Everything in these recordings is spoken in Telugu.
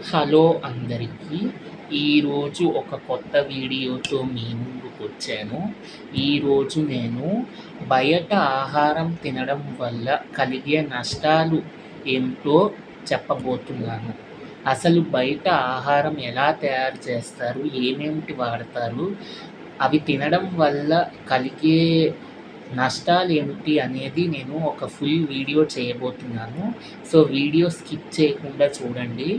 హలో అందరికీ. ఈరోజు ఒక కొత్త వీడియోతో మీ ముందుకొచ్చాను. ఈరోజు నేను బయట ఆహారం తినడం వల్ల కలిగే నష్టాలు ఏమిటో చెప్పబోతున్నాను. అసలు బయట ఆహారం ఎలా తయారు చేస్తారు? ఏమేమిటి వాడతారు? అవి తినడం వల్ల కలిగే నష్టాలేమిటి అనేది నేను ఒక ఫుల్ వీడియో చేయబోతున్నాను. సో, వీడియో స్కిప్ చేయకుండా చూడండి.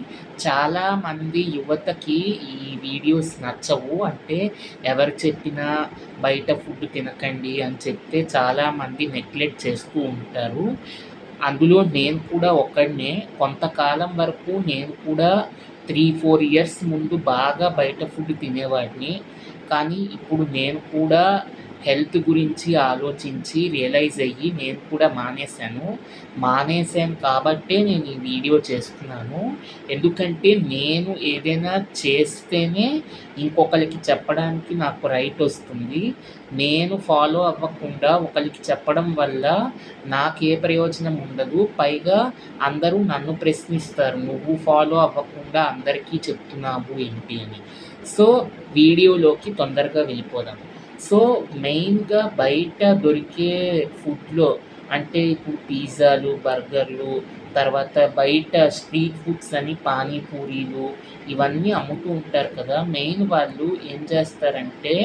చాలామంది యువతకి ఈ వీడియోస్ నచ్చవు. అంటే ఎవరు చెప్పినా బయట ఫుడ్ తినకండి అని చెప్తే చాలామంది నెగ్లెక్ట్ చేస్తూ ఉంటారు. అందులో నేను కూడా ఒకడినే. కొంతకాలం వరకు నేను కూడా 3, 4 ఇయర్స్ ముందు బాగా బయట ఫుడ్ తినేవాడిని. కానీ ఇప్పుడు నేను కూడా హెల్త్ గురించి ఆలోచించి రియలైజ్ అయ్యి నేను కూడా మానేశాను కాబట్టే నేను ఈ వీడియో చేస్తున్నాను. ఎందుకంటే నేను ఏదైనా చేస్తేనే ఇంకొకరికి చెప్పడానికి నాకు రైట్ వస్తుంది. నేను ఫాలో అవ్వకుండా ఒకరికి చెప్పడం వల్ల నాకే ప్రయోజనం ఉండదు. పైగా అందరూ నన్ను ప్రశ్నిస్తారు, నువ్వు ఫాలో అవ్వకుండా అందరికీ చెప్తున్నావు ఏంటి అని. సో, వీడియోలోకి తొందరగా వెళ్ళిపోదాం. సో, మెయిన్‌గా బయట దొరికే ఫుడ్‌లో అంటే ఇప్పుడు పిజ్జాలు, బర్గర్‌లు, తర్వాత బయట స్ట్రీట్ ఫుడ్స్ అని పానీపూరీలు ఇవన్నీ అమ్ముతూ ఉంటారు కదా! మెయిన్ వాళ్ళు ఏం చేస్తారంటే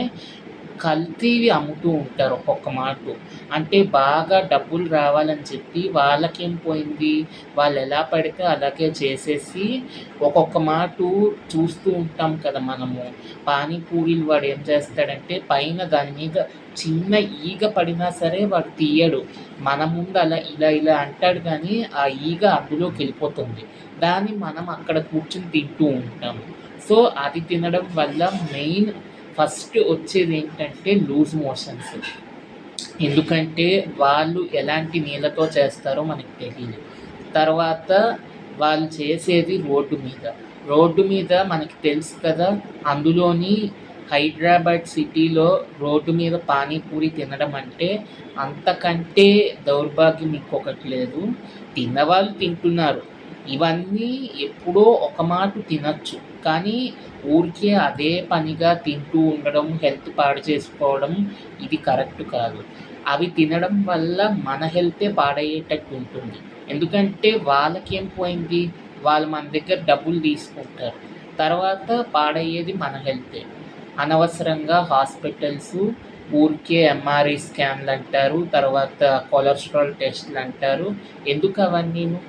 కల్తీవి అమ్ముతూ ఉంటారు ఒక్కొక్క మాటు. అంటే బాగా డబ్బులు రావాలని చెప్పి వాళ్ళకేం పోయింది, వాళ్ళు ఎలా పడితే అలాగే చేసేసి ఒక్కొక్క మాటు చూస్తూ ఉంటాం కదా మనము. పానీపూరీలు వాడు ఏం చేస్తాడంటే పైన దాని మీద చిన్న ఈగ పడినా సరే వాడు తీయడు. మన ముందు అలా ఇలా అంటాడు కానీ ఆ ఈగ అందులోకి వెళ్ళిపోతుంది. దాన్ని మనం అక్కడ కూర్చొని తింటూ ఉంటాం. సో, అది తినడం వల్ల మెయిన్ ఫస్ట్ వచ్చేదేంటంటే లూజ్ మోషన్స్. ఎందుకంటే వాళ్ళు ఎలాంటి నీళ్ళతో చేస్తారో మనకు తెలీదు. తర్వాత వాళ్ళు చేసేది రోడ్డు మీద మనకి తెలుసు కదా! అందులోని హైదరాబాద్ సిటీలో రోడ్డు మీద పానీపూరి తినడం అంటే అంతకంటే దౌర్భాగ్యం ఇంకొకటి లేదు. తిన్నవాళ్ళు తింటున్నారు. ఇవన్నీ ఎప్పుడో ఒక మాటు తినొచ్చు. కానీ ఊరికే అదే పనిగా తింటూ ఉండడం, హెల్త్ పాడు చేసుకోవడం ఇది కరెక్ట్ కాదు. అవి తినడం వల్ల మన హెల్తే పాడయ్యేటట్టు ఉంటుంది. ఎందుకంటే వాళ్ళకేం పోయింది, వాళ్ళు మన దగ్గర డబ్బులు తీసుకుంటారు. తర్వాత పాడయ్యేది మన హెల్తే. అనవసరంగా హాస్పిటల్సు, ఊరికే ఎంఆర్ఐ స్కాన్‌లంటారు, తర్వాత కొలెస్ట్రాల్ టెస్ట్‌లంటారు. ఎందుకు అవన్నీను?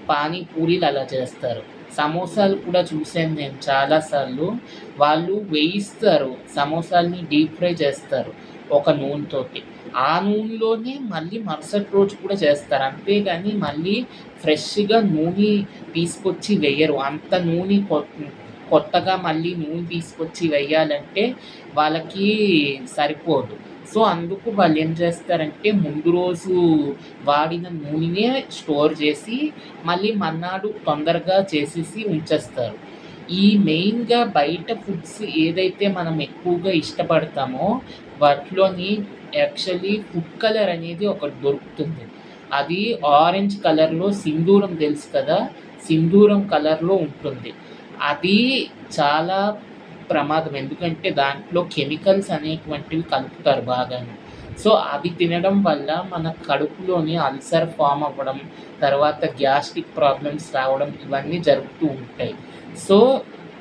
పానీపూరీలు అలా చేస్తారు. సమోసాలు కూడా చూశాను నేను చాలా సార్లు. వాళ్ళు వేయిస్తారు. సమోసాలని డీప్ ఫ్రై చేస్తారు ఒక నూనెతోటి. ఆ నూనెలోనే మళ్ళీ మరుసటి రోజు కూడా చేస్తారు. అంతేగాని మళ్ళీ ఫ్రెష్‌గా నూనె తీసుకొచ్చి వెయ్యరు. అంత నూనె కొత్తగా మళ్ళీ నూనె తీసుకొచ్చి వెయ్యాలంటే వాళ్ళకి సరిపోదు. సో, అందుకు వాళ్ళు ఏం చేస్తారంటే ముందు రోజు వాడిన నూనెనే స్టోర్ చేసి మళ్ళీ మర్నాడు తొందరగా చేసేసి ఉంచేస్తారు. ఈ మెయిన్‌గా బయట ఫుడ్స్ ఏదైతే మనం ఎక్కువగా ఇష్టపడతామో వాటిలోని యాక్చువల్లీ ఫుడ్ కలర్ అనేది ఒకటి దొరుకుతుంది. అది ఆరెంజ్ కలర్‌లో సింధూరం తెలుసు కదా! సింధూరం కలర్‌లో ఉంటుంది. అది చాలా ప్రమాదం. ఎందుకంటే దాంట్లో కెమికల్స్ అనేటువంటివి కలుపుతారు బాగాను. సో, అవి తినడం వల్ల మన కడుపులోని అల్సర్ ఫార్మ్ అవ్వడం, తర్వాత గ్యాస్ట్రిక్ ప్రాబ్లమ్స్ రావడం ఇవన్నీ జరుగుతూ ఉంటాయి. సో,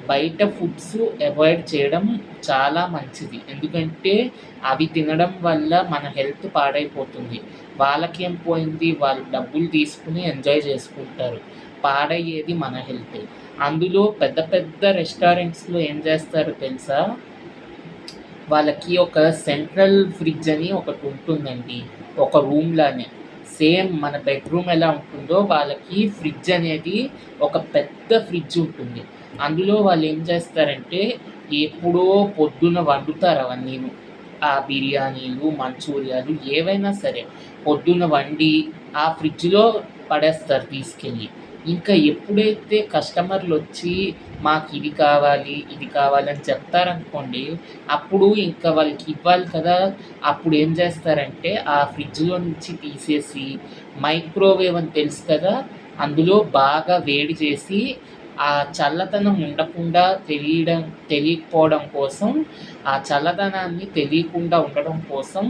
బయట ఫుడ్స్ అవాయిడ్ చేయడం చాలా మంచిది. ఎందుకంటే అవి తినడం వల్ల మన హెల్త్ పాడైపోతుంది. వాళ్ళకేం పోయింది, వాళ్ళు డబ్బులు తీసుకొని ఎంజాయ్ చేసుకుంటారు. పాడయ్యేది మన హెల్తే. అందులో పెద్ద పెద్ద రెస్టారెంట్స్‌లో ఏం చేస్తారో తెలుసా? వాళ్ళకి ఒక సెంట్రల్ ఫ్రిడ్జ్ అని ఒకటి ఉంటుందండి. ఒక రూమ్‌లానే. సేమ్ మన బెడ్‌రూమ్ ఎలా ఉంటుందో వాళ్ళకి ఫ్రిడ్జ్ అనేది ఒక పెద్ద ఫ్రిడ్జ్ ఉంటుంది. అందులో వాళ్ళు ఏం చేస్తారంటే ఎప్పుడో పొద్దున వండుతారు అవన్నీను. ఆ బిర్యానీలు, మంచూరియాలు ఏవైనా సరే పొద్దున వండి ఆ ఫ్రిడ్జ్‌లో పడేస్తారు తీసుకెళ్ళి. ఇంకా ఎప్పుడైతే కస్టమర్‌లొచ్చి మాకు ఇది కావాలని చెప్తారనుకోండి, అప్పుడు ఇంకా వాళ్ళకి ఇవ్వాలి కదా! అప్పుడు ఏం చేస్తారంటే ఆ ఫ్రిడ్జ్‌లో నుంచి తీసేసి మైక్రోవేవ్ అని తెలుసు కదా! అందులో బాగా వేడి చేసి ఆ చల్లదనం ఉండకుండా తెలియకపోవడం కోసం, ఆ చల్లదనాన్ని తెలియకుండా ఉండడం కోసం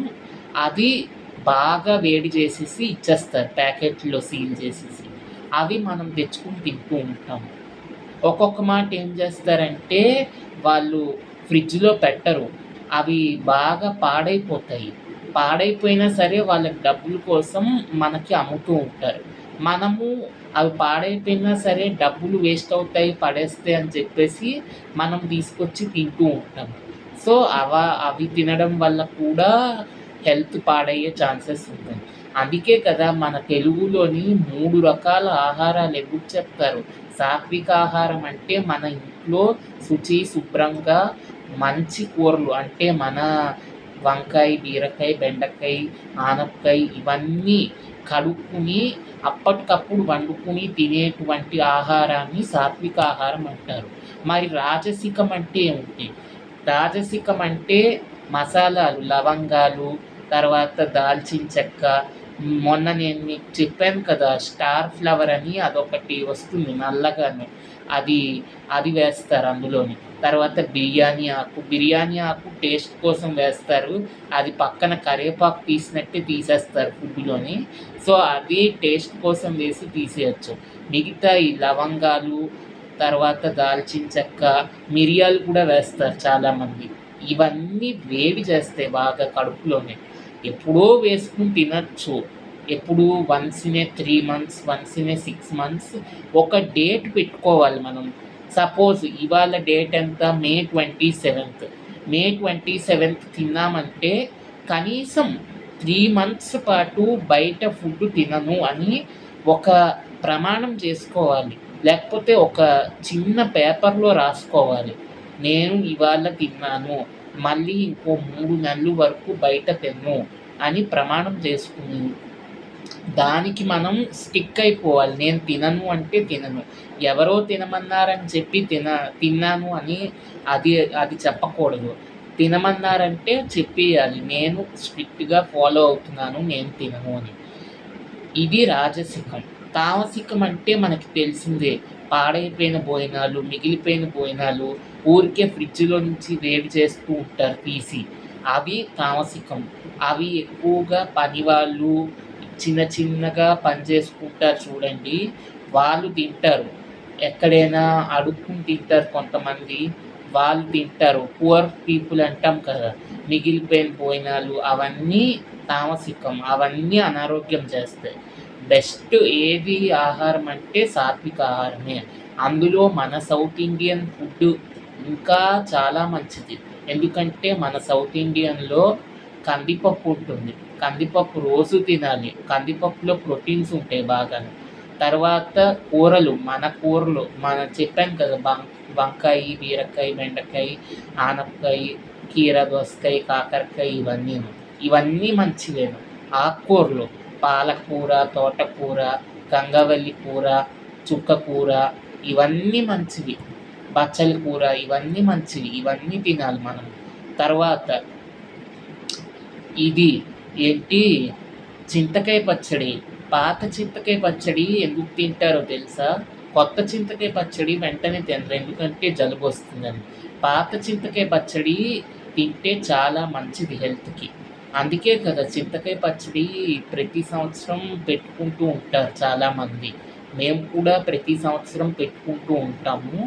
అది బాగా వేడి చేసేసి ఇచ్చేస్తారు ప్యాకెట్‌లో సీల్ చేసేసి. అవి మనం తెచ్చుకొని తింటూ ఉంటాం. ఒక్కొక్క మాట ఏం చేస్తారంటే, వాళ్ళు ఫ్రిడ్జ్‌లో పెట్టరు. అవి బాగా పాడైపోతాయి. పాడైపోయినా సరే వాళ్ళకి డబ్బుల కోసం మనకి అమ్ముతూ ఉంటారు. మనము అవి పాడైపోయినా సరే డబ్బులు వేస్ట్ అవుతాయి, పడేస్తే అని చెప్పేసి మనం తీసుకొచ్చి తింటూ ఉంటాం. సో, అవి తినడం వల్ల కూడా హెల్త్ పాడయ్యే ఛాన్సెస్ ఉంటాయి. అందుకే కదా మన తెలుగులోని 3 రకాల ఆహారాలు ఎందుకు చెప్తారు? సాత్విక ఆహారం అంటే మన ఇంట్లో శుభ్రంగా మంచి కూరలు అంటే మన వంకాయ, బీరకాయ, బెండకాయ, ఆనపకాయ ఇవన్నీ కడుక్కుని అప్పటికప్పుడు వండుకుని తినేటువంటి ఆహారాన్ని సాత్విక ఆహారం అంటారు. మరి రాజసికం అంటే ఏమిటి? రాజసికం అంటే మసాలాలు, లవంగాలు, తర్వాత దాల్చిన చెక్క, మొన్న నేను మీకు చెప్పాను కదా స్టార్ ఫ్లవర్ అని అదొకటి వస్తుంది నల్లగాను. అది అది వేస్తారు అందులోని. తర్వాత బిర్యానీ ఆకు టేస్ట్ కోసం వేస్తారు. అది పక్కన కరివేపాకు తీసినట్టే తీసేస్తారు ఫుడ్‌లోని. సో, అది టేస్ట్ కోసం వేసి తీసేయొచ్చు. మిగతా ఈ లవంగాలు, తర్వాత దాల్చిన చెక్క, మిరియాలు కూడా వేస్తారు చాలామంది. ఇవన్నీ వేడి చేస్తాయి బాగా కడుపులోని. ఎప్పుడో వేసుకొని తినొచ్చు. ఎప్పుడు once in A 3 months, once in A 6 months ఒక డేట్ పెట్టుకోవాలి మనం. సపోజ్ ఇవాళ డేట్ ఎంత? మే 27థ్. మే 27థ్ తిన్నామంటే కనీసం 3 మంత్స్ పాటు బయట ఫుడ్ తినను అని ఒక ప్రమాణం చేసుకోవాలి. లేకపోతే ఒక చిన్న పేపర్‌లో రాసుకోవాలి. నేను ఇవాళ తిన్నాను. మళ్ళీ ఇంకో 3 నెలలు వరకు బయట తినను అని ప్రమాణం చేసుకుని దానికి మనం స్టిక్ అయిపోవాలి. నేను తినను అంటే తినను. ఎవరో తినమన్నారని చెప్పి తిన్నాను అని అది చెప్పకూడదు. తినమన్నారంటే చెప్పేయాలి. నేను స్ట్రిక్ట్‌గా ఫాలో అవుతున్నాను. నేను తినను అని. ఇది రాజసికం. తామసికం అంటే మనకి తెలిసిందే. పాడైపోయిన భోజనాలు, మిగిలిపోయిన భోజనాలు ఊరికే ఫ్రిడ్జ్‌లో నుంచి వేడి చేస్తూ ఉంటారు తీసి. అవి తామసికం. అవి ఎక్కువగా పనివాళ్ళు చిన్నగా పని చేసుకుంటారు చూడండి, వాళ్ళు తింటారు. ఎక్కడైనా అడుక్కొని తింటారు కొంతమంది. వాళ్ళు తింటారు. పూర్ పీపుల్ అంటాం కదా! మిగిలిపోయిన భోజనాలు అవన్నీ తామసికం. అవన్నీ అనారోగ్యం చేస్తాయి. బెస్ట్ ఏది ఆహారం అంటే సాత్విక ఆహారమే. అందులో మన సౌత్ ఇండియన్ ఫుడ్ ఇంకా చాలా మంచిది. ఎందుకంటే మన సౌత్ ఇండియన్‌లో కందిపప్పు ఉంటుంది. కందిపప్పు రోజు తినాలి. కందిపప్పులో ప్రోటీన్స్ ఉంటాయి బాగాను. తర్వాత కూరలు చెప్పాను కదా వంకాయ, బీరకాయ, బెండకాయ, ఆనపకాయ, కీర దోసకాయ, కాకరకాయ ఇవన్నీ మంచివేను. ఆకుకూరలు పాలకూర, తోటకూర, గంగవల్లి కూర, చుక్కకూర ఇవన్నీ మంచివి. బచ్చలి కూర ఇవన్నీ మంచివి. ఇవన్నీ తినాలి మనం. తర్వాత ఇది ఏంటి చింతకాయ పచ్చడి. పాత చింతకాయ పచ్చడి ఎందుకు తింటారో తెలుసా? కొత్త చింతకాయ పచ్చడి వెంటనే తినరు. ఎందుకంటే జలుబొస్తుందని. పాత చింతకాయ పచ్చడి తింటే చాలా మంచిది హెల్త్‌కి. అందుకే కదా చింతకాయ పచ్చడి ప్రతి సంవత్సరం పెట్టుకుంటూ ఉంటారు చాలామంది. మేము కూడా ప్రతి సంవత్సరం పెట్టుకుంటూ ఉంటాము.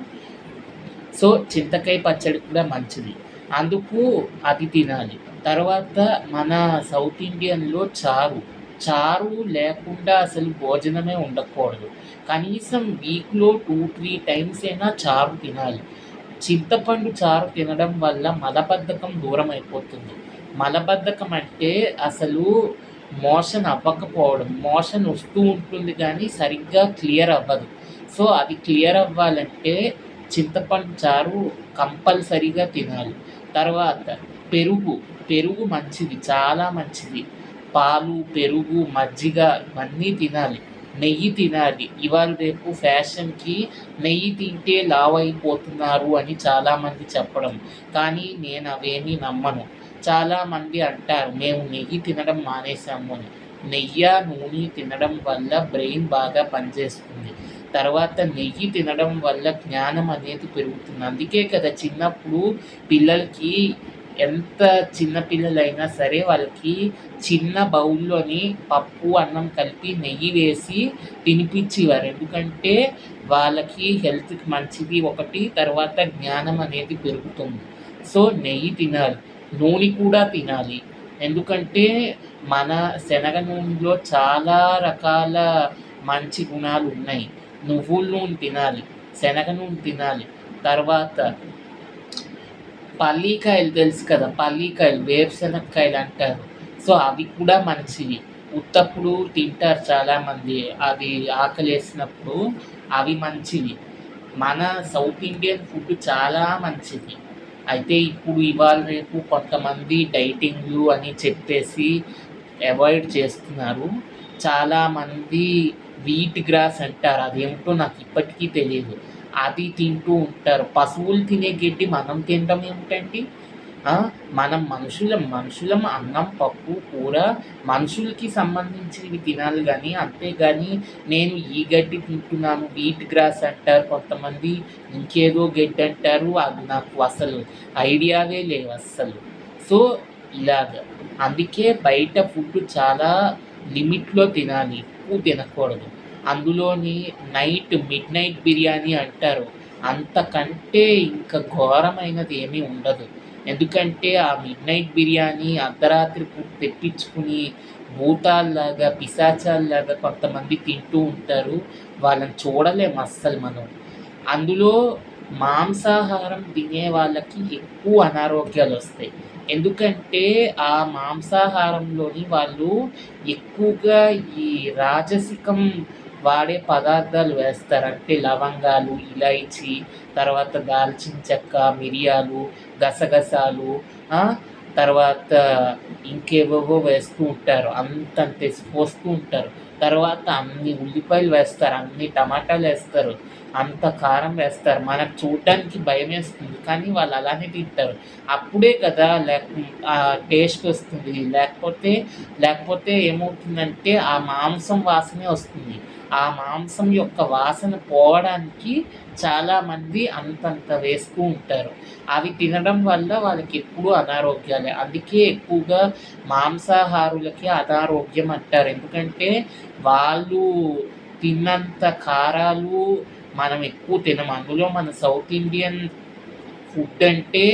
సో, చింతకాయ పచ్చడి కూడా మంచిది. అందుకు అది తినాలి. తర్వాత మన సౌత్ ఇండియన్‌లో చారు లేకుండా అసలు భోజనమే ఉండకూడదు. కనీసం వీక్‌లో 2, 3 టైమ్స్ అయినా చారు తినాలి. చింతపండు చారు తినడం వల్ల మలబద్ధకం దూరమైపోతుంది. మలబద్ధకం అంటే అసలు మోషన్ అవ్వకపోవడం. మోషన్ వస్తూ ఉంటుంది కానీ సరిగ్గా క్లియర్ అవ్వదు. సో, అది క్లియర్ అవ్వాలంటే చింతపండు చారు కంపల్సరీగా తినాలి. తర్వాత పెరుగు మంచిది. చాలా మంచిది. పాలు, పెరుగు, మజ్జిగ ఇవన్నీ తినాలి. నెయ్యి తినాలి. ఇవాళ రేపు ఫ్యాషన్‌కి నెయ్యి తింటే లావైపోతున్నారు అని చాలామంది చెప్పడం. కానీ నేను అవేమీ నమ్మను. చాలామంది అంటారు మేము నెయ్యి తినడం మానేశాము అని. నూనె తినడం వల్ల బ్రెయిన్ బాగా పనిచేస్తుంది. తర్వాత నెయ్యి తినడం వల్ల జ్ఞానం అనేది పెరుగుతుంది. అందుకే కదా చిన్నప్పుడు పిల్లలకి ఎంత చిన్న పిల్లలైనా సరే వాళ్ళకి చిన్న బౌల్‌లోని పప్పు, అన్నం కలిపి నెయ్యి వేసి తినిపిచ్చేవారు. ఎందుకంటే వాళ్ళకి హెల్త్‌కి మంచిది ఒకటి, తర్వాత జ్ఞానం అనేది పెరుగుతుంది. సో, నెయ్యి తినాలి. నూనె కూడా తినాలి. ఎందుకంటే మన శనగ నూనెలో చాలా రకాల మంచి గుణాలున్నాయి. నువ్వుల నూనె తినాలి, శనగ నూనె తినాలి. తర్వాత పల్లికాయలు తెలుసు కదా! పల్లికాయలు, వేరుశనక్కాయలు అంటారు. సో, అవి కూడా మంచివి. ఉత్తప్పుడు తింటారు చాలామంది. అవి ఆకలేసినప్పుడు అవి మంచివి. మన సౌత్ ఇండియన్ ఫుడ్ చాలా మంచిది. అయితే ఇప్పుడు ఇవాళ రేపు కొంతమంది డైటింగ్‌లు అని చెప్పేసి అవాయిడ్ చేస్తున్నారు. చాలామంది వీట్ గ్రాస్ అంటారు. అదేమిటో నాకు ఇప్పటికీ తెలీదు. అది తింటూ ఉంటారు. పశువులు తినే గడ్డి మనం తినడం ఏమిటండి? ఆ! మనం మనుషులం అన్నం, పప్పు, కూర మనుషులకి సంబంధించినవి తినాలి గానీ, అంతేగాని నేను ఈ గడ్డి తింటున్నాను, వీట్ గ్రాస్ అంటారు కొంతమంది, ఇంకేదో గడ్డి అంటారు. అది నాకు అసలు ఐడియావే లేవు అస్సలు. సో, ఇలాగ. అందుకే బయట ఫుడ్ చాలా లిమిట్‌లో తినాలి. ఎక్కువ తినకూడదు. అందులోని మిడ్ నైట్ బిర్యానీ అంటారు. అంతకంటే ఇంకా ఘోరమైనది ఏమీ ఉండదు. ఎందుకంటే ఆ మిడ్ నైట్ బిర్యానీ అర్ధరాత్రి పూట తెప్పించుకుని భూతాల్లాగా, పిశాచాల్లాగా కొంతమంది తింటూ ఉంటారు. వాళ్ళని చూడలేం అస్సలు మనం. అందులో మాంసాహారం తినే వాళ్ళకి ఎక్కువ అనారోగ్యాలొస్తాయి. ఎందుకంటే ఆ మాంసాహారంలోని వాళ్ళు ఎక్కువగా ఈ రాజసికం వాడే పదార్థాలు వేస్తారు. అంటే లవంగాలు, ఇలైచి, తర్వాత దాల్చిన చెక్క, మిరియాలు, గసగసాలు, ఆ! తర్వాత ఇంకేవేవో వేస్తూ ఉంటారు. అంతంతేసి పోస్తూ ఉంటారు. తర్వాత అన్ని ఉల్లిపాయలు వేస్తారు, అన్ని టమాటాలేస్తారు, అంత కారం వేస్తారు. మనకు చూడ్డానికి భయమేస్తుంది. కానీ వాళ్ళు అలానే తింటారు. అప్పుడే కదా టేస్ట్ వస్తుంది. లేకపోతే ఏమవుతుందంటే ఆ మాంసం వాసనే వస్తుంది. ఆ మాంసం యొక్క వాసన పోవడానికి చాలామంది అంతంత వేస్తూ ఉంటారు. అవి తినడం వల్ల వాళ్ళకి ఎప్పుడూ అనారోగ్యాలే. అందుకే ఎక్కువగా మాంసాహారులకి అనారోగ్యం అంటారు. ఎందుకంటే వాళ్ళు తిన్నంత కారాలు మనం ఎక్కువ తినము. అందులో మన సౌత్ ఇండియన్ ఫుడ్ అంటే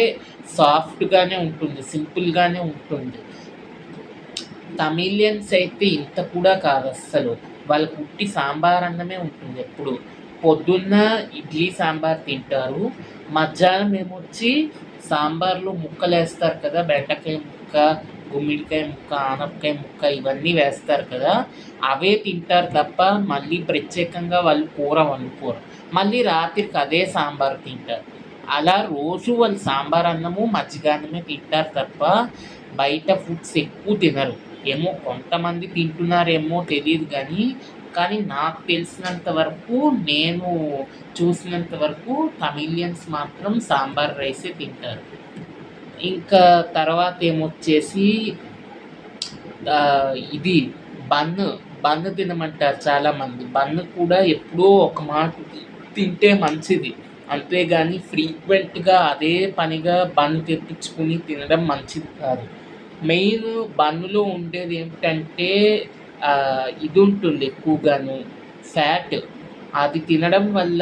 సాఫ్ట్‌గానే ఉంటుంది. సింపుల్‌గానే ఉంటుంది. తమిళియన్స్ అయితే ఇంత కూడా కాదస్సలు. వాళ్ళకి ఉట్టి సాంబార్ అన్నమే ఉంటుంది ఎప్పుడు. పొద్దున్న ఇడ్లీ, సాంబార్ తింటారు. మధ్యాహ్నం ఏమొచ్చి సాంబార్‌లో ముక్కలేస్తారు కదా! బెండకాయ ముక్క, గుమ్మడికాయ ముక్క, ఆనపకాయ ముక్క ఇవన్నీ వేస్తారు కదా! అవే తింటారు తప్ప మళ్ళీ ప్రత్యేకంగా వాళ్ళు కూర వండుకోరు. మళ్ళీ రాత్రికి అదే సాంబార్ తింటారు. అలా రోజు వాళ్ళు సాంబార్ అన్నము, మజ్జిగన్నమే తింటారు తప్ప బయట ఫుడ్స్ ఎక్కువ తినరు. ఏమో కొంతమంది తింటున్నారేమో తెలీదు కానీ నాకు తెలిసినంత వరకు, నేను చూసినంత వరకు తమిళియన్స్ మాత్రం సాంబార్ రైసే తింటారు. ఇంకా తర్వాత ఏమొచ్చేసి ఇది బన్ను. బన్ను తినమంటారు చాలామంది. బన్ను కూడా ఎప్పుడో ఒక మాట తింటే మంచిది. అంతేగాని ఫ్రీక్వెంట్‌గా అదే పనిగా బన్ తెప్పించుకుని తినడం మంచిది కాదు. మెయిన్ బన్నులో ఉండేది ఏమిటంటే ఇది ఉంటుంది ఎక్కువగాను ఫ్యాట్. అది తినడం వల్ల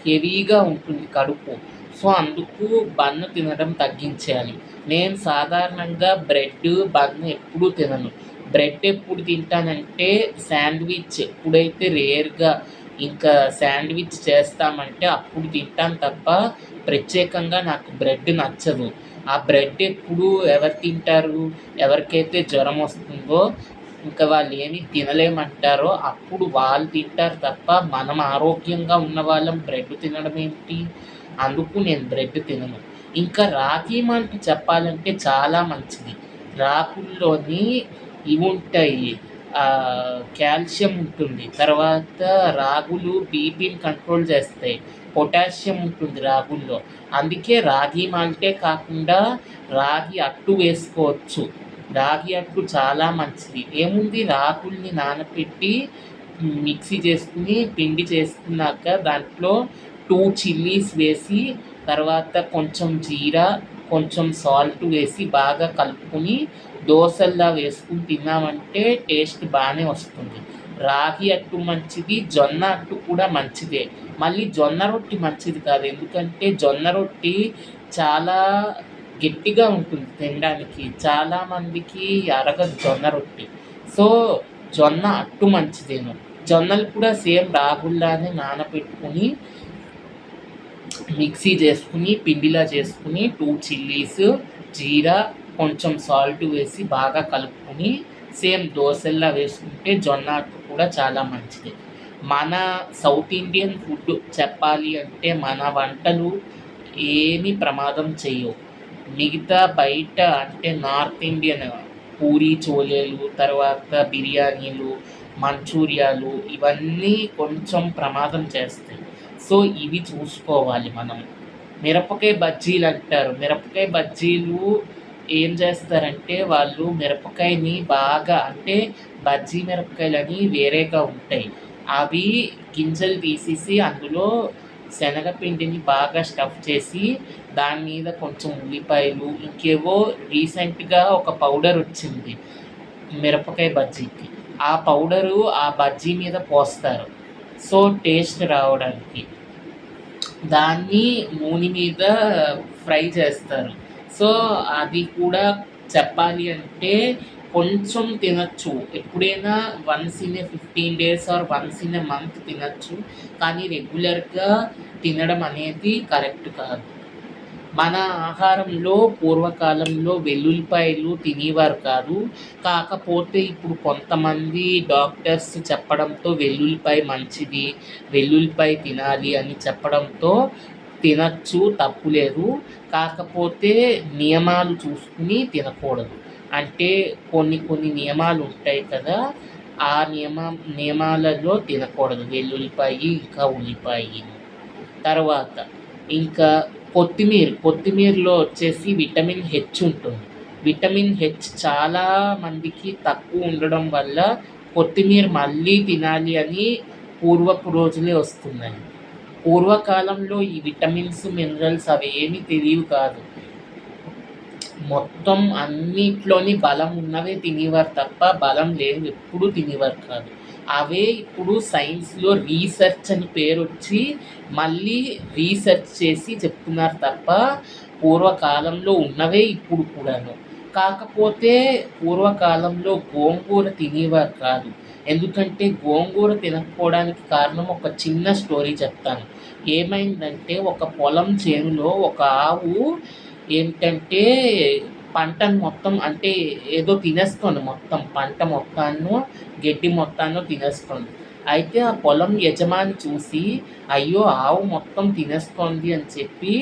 హెవీగా ఉంటుంది కడుపు. సో, అందుకు బన్ తినడం తగ్గించేయాలి. నేను సాధారణంగా బన్ ఎప్పుడూ తినను. బ్రెడ్ ఎప్పుడు తింటానంటే శాండ్‌విచ్ ఎప్పుడైతే రేర్‌గా ఇంకా శాండ్‌విచ్ చేస్తామంటే అప్పుడు తింటాను తప్ప ప్రత్యేకంగా నాకు బ్రెడ్ నచ్చదు. ఆ బ్రెడ్ ఎప్పుడు ఎవరు తింటారు? ఎవరికైతే జ్వరం వస్తుందో, ఇంకా వాళ్ళు ఏమి తినలేమంటారో అప్పుడు వాళ్ళు తింటారు తప్ప మనం ఆరోగ్యంగా ఉన్నవాళ్ళం బ్రెడ్ తినడం ఏంటి? అందుకు నేను బ్రెడ్ తినను. ఇంకా రాగి మాల్ట్ చెప్పాలంటే చాలా మంచిది. రాగుల్లోని ఇవుంటాయి, కాల్షియం ఉంటుంది. తర్వాత రాగులు బీపీని కంట్రోల్ చేస్తాయి. పొటాషియం ఉంటుంది రాగుల్లో. అందుకే రాగి మాల్టే కాకుండా రాగి అట్టు వేసుకోవచ్చు. రాగి అట్టు చాలా మంచిది. ఏముంది రాగుల్ని నానపెట్టి మిక్సీ చేసుకుని పిండి చేసుకున్నాక దాంట్లో 2 చిల్లీస్ వేసి, తర్వాత కొంచెం జీరా, కొంచెం సాల్ట్ వేసి బాగా కలుపుకొని దోసల్లా వేసుకుని తిన్నామంటే టేస్ట్ బాగానే వస్తుంది. రాగి అట్టు మంచిది, జొన్న అట్టు కూడా మంచిదే. మళ్ళీ జొన్న రొట్టి మంచిది కాదు, ఎందుకంటే జొన్న రొట్టి చాలా గట్టిగా ఉంటుంది తినడానికి. చాలామందికి అరగదు జొన్న రొట్టి. సో జొన్న అట్టు మంచిదేమో. జొన్నలు కూడా సేమ్ రాగుల్లానే నానబెట్టుకుని మిక్సీ చేసుకుని పిండిలా చేసుకుని 2 చిల్లీస్, జీరా, కొంచెం సాల్ట్ వేసి బాగా కలుపుకొని సేమ్ దోశల్లా వేసుకుంటే జొన్న అట్టు కూడా చాలా మంచిది. మన సౌత్ ఇండియన్ ఫుడ్ చెప్పాలి అంటే మన వంటలు ఏమీ ప్రమాదం చేయవు. మిగతా బయట అంటే నార్త్ ఇండియన్ పూరీ చోలేలు, తర్వాత బిర్యానీలు, మంచూరియాలు ఇవన్నీ కొంచెం ప్రమాదం చేస్తాయి. సో ఇవి చూసుకోవాలి మనం. మిరపకాయ బజ్జీలు అంటారు. మిరపకాయ బజ్జీలు ఏం చేస్తారంటే వాళ్ళు మిరపకాయని బాగా అంటే బజ్జీ మిరపకాయలని వేరేగా ఉంటాయి. అవి గింజలు తీసేసి అందులో శనగపిండిని బాగా స్టఫ్ చేసి దాని మీద కొంచెం ఉల్లిపాయలు, ఇంకేవో రీసెంట్గా ఒక పౌడర్ వచ్చింది మిరపకాయ బజ్జీకి. ఆ పౌడరు ఆ బజ్జీ మీద పోస్తారు సో టేస్ట్ రావడానికి. దాన్ని నూనె మీద ఫ్రై చేస్తారు. సో అది కూడా చెప్పాలి అంటే కొంచెం తినచ్చు. ఎప్పుడైనా once in a 15 days or once in a month తినచ్చు. కానీ రెగ్యులర్గా తినడం అనేది కరెక్ట్ కాదు. మన ఆహారంలో పూర్వకాలంలో వెల్లుల్లిపాయలు తినేవారు కాదు. కాకపోతే ఇప్పుడు కొంతమంది డాక్టర్స్ చెప్పడంతో వెల్లుల్లిపాయ మంచిది, వెల్లుల్లిపాయ తినాలి అని చెప్పడంతో తినచ్చు, తప్పు లేదు. కాకపోతే నియమాలు చూసుకుని తినకూడదు. అంటే కొన్ని నియమాలు ఉంటాయి కదా, ఆ నియమాలలో తినకూడదు వెల్లుల్లిపాయ, ఇంకా ఉల్లిపాయ. తర్వాత ఇంకా కొత్తిమీరలో వచ్చేసి విటమిన్ హెచ్ ఉంటుంది. విటమిన్ హెచ్ చాలా మందికి తక్కువ ఉండడం వల్ల కొత్తిమీర మళ్ళీ తినాలి అని పూర్వపు రోజులే వస్తున్నాయి. పూర్వకాలంలో ఈ విటమిన్స్, మినరల్స్ అవి ఏమీ తెలియవు కాదు. మొత్తం అన్నిట్లోని బలం ఉన్నవే తినేవారు తప్ప బలం లేనివి ఎప్పుడూ తినేవారు కాదు. అవే ఇప్పుడు సైన్స్లో రీసెర్చ్ అని పేరు వచ్చి మళ్ళీ రీసెర్చ్ చేసి చెప్తున్నారు తప్ప పూర్వకాలంలో ఉన్నవే ఇప్పుడు కూడాను. కాకపోతే పూర్వకాలంలో గోంగూర తినేవారు కాదు. ఎందుకంటే గోంగూర తినకపోవడానికి కారణం ఒక చిన్న స్టోరీ చెప్తాను. ఏమైందంటే ఒక పొలం చేనులో ఒక ఆవు ఏంటంటే పంటను మొత్తం అంటే ఏదో తినేస్తుంది, మొత్తం పంట మొత్తాన్ని, గడ్డి మొత్తాన్ని తినేస్తుంది. అయితే ఆ పొలం యజమాని చూసి అయ్యో ఆవు మొత్తం తినేస్తోంది అని చెప్పి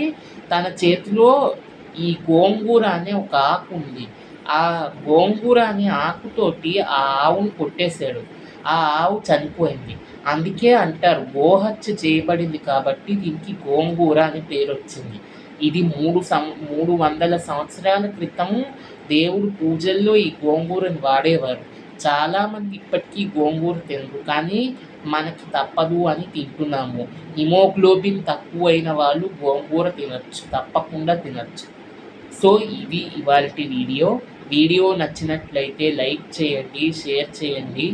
తన చేతిలో ఈ గోంగూర అనే ఒక ఆకు ఉంది. ఆ గోంగూర అనే ఆకుతోటి ఆ ఆవును కొట్టేశాడు. ఆ ఆవు చనిపోయింది. అందుకే అంటారు గోహత్య చేయబడింది కాబట్టి దీనికి గోంగూర అనే పేరు వచ్చింది. ఇది 300 సంవత్సరాల క్రితం దేవుడు పూజల్లో ఈ గోంగూరని వాడేవారు. చాలామంది ఇప్పటికీ గోంగూర తినరు, కానీ మనకి తప్పదు అని తింటున్నాము. హిమోగ్లోబిన్ తక్కువైన వాళ్ళు గోంగూర తినచ్చు, తప్పకుండా తినచ్చు. సో ఇది ఇవాల్టి వీడియో నచ్చినట్లయితే లైక్ చేయండి, షేర్ చేయండి.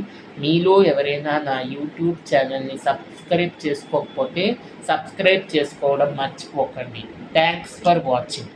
మీలో ఎవరైనా నా యూట్యూబ్ ఛానల్ని సబ్స్క్రైబ్ చేసుకోకపోతే సబ్స్క్రైబ్ చేసుకోవడం మర్చిపోకండి. Thanks for watching.